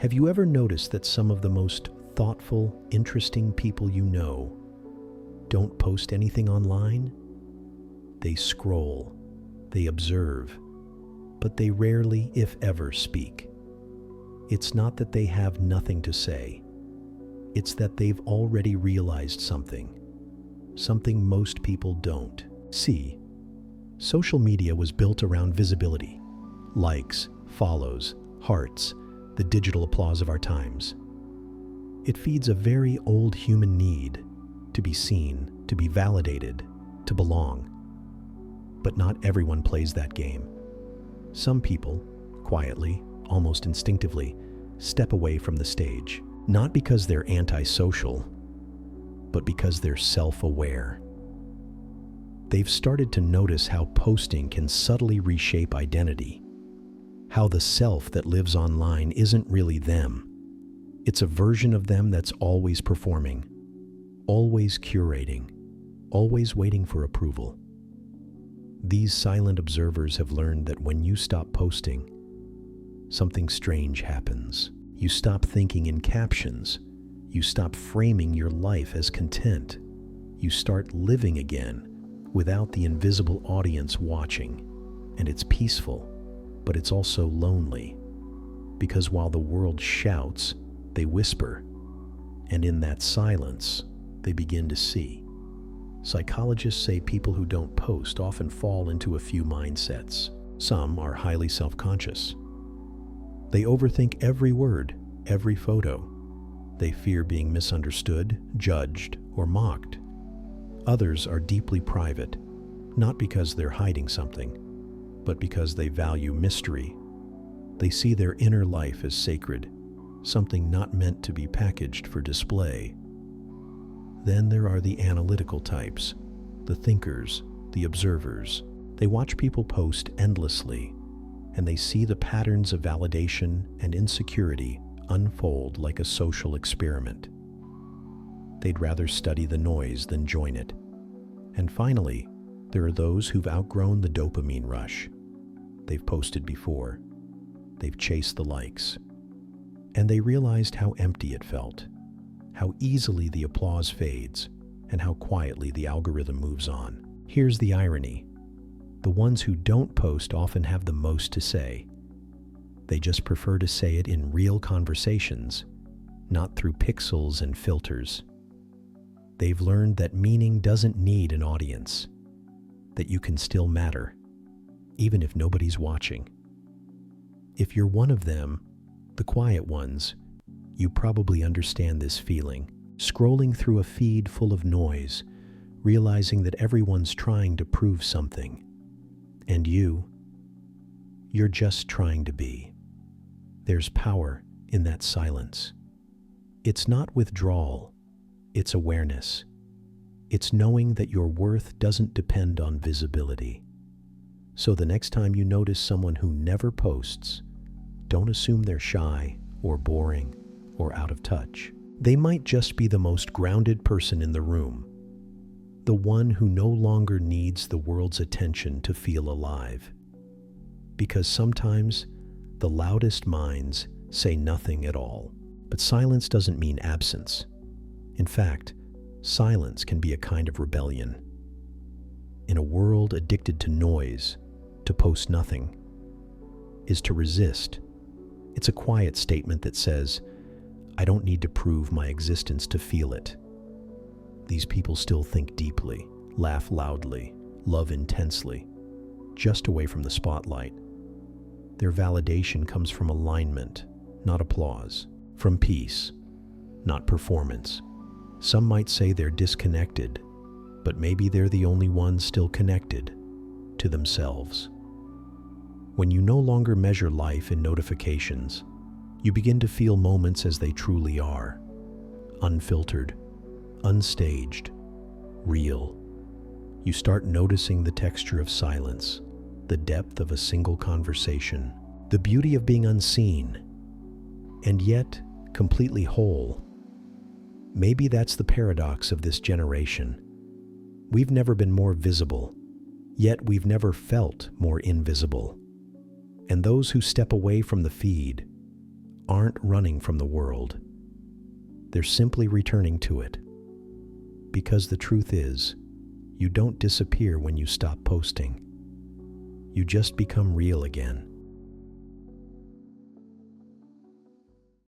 Have you ever noticed that some of the most thoughtful, interesting people you know don't post anything online? They scroll, they observe, but they rarely, if ever, speak. It's not that they have nothing to say. It's that they've already realized something most people don't. See, social media was built around visibility, likes, follows, hearts, the digital applause of our times. It feeds a very old human need to be seen, to be validated, to belong. But not everyone plays that game. Some people, quietly, almost instinctively, step away from the stage, not because they're antisocial, but because they're self-aware. They've started to notice how posting can subtly reshape identity, how the self that lives online isn't really them. It's a version of them that's always performing, always curating, always waiting for approval. These silent observers have learned that when you stop posting, something strange happens. You stop thinking in captions. You stop framing your life as content. You start living again without the invisible audience watching. And it's peaceful, but it's also lonely. Because while the world shouts, they whisper. And in that silence, they begin to see. Psychologists say people who don't post often fall into a few mindsets. Some are highly self-conscious. They overthink every word, every photo. They fear being misunderstood, judged, or mocked. Others are deeply private, not because they're hiding something, but because they value mystery. They see their inner life as sacred, something not meant to be packaged for display. Then there are the analytical types, the thinkers, the observers. They watch people post endlessly, and they see the patterns of validation and insecurity unfold like a social experiment. They'd rather study the noise than join it. And finally, there are those who've outgrown the dopamine rush. They've posted before. They've chased the likes. And they realized how empty it felt, how easily the applause fades, and how quietly the algorithm moves on. Here's the irony. The ones who don't post often have the most to say. They just prefer to say it in real conversations, not through pixels and filters. They've learned that meaning doesn't need an audience, that you can still matter, even if nobody's watching. If you're one of them, the quiet ones, you probably understand this feeling, scrolling through a feed full of noise, realizing that everyone's trying to prove something. And you're just trying to be. There's power in that silence. It's not withdrawal, it's awareness. It's knowing that your worth doesn't depend on visibility. So the next time you notice someone who never posts, don't assume they're shy or boring or out of touch. They might just be the most grounded person in the room, the one who no longer needs the world's attention to feel alive. Because sometimes the loudest minds say nothing at all. But silence doesn't mean absence. In fact, silence can be a kind of rebellion. In a world addicted to noise, to post nothing is to resist. It's a quiet statement that says, I don't need to prove my existence to feel it. These people still think deeply, laugh loudly, love intensely, just away from the spotlight. Their validation comes from alignment, not applause, from peace, not performance. Some might say they're disconnected, but maybe they're the only ones still connected to themselves. When you no longer measure life in notifications, you begin to feel moments as they truly are, unfiltered, unstaged, real. You start noticing the texture of silence, the depth of a single conversation, the beauty of being unseen, and yet completely whole. Maybe that's the paradox of this generation. We've never been more visible, yet we've never felt more invisible. And those who step away from the feed aren't running from the world. They're simply returning to it. Because the truth is, you don't disappear when you stop posting. You just become real again.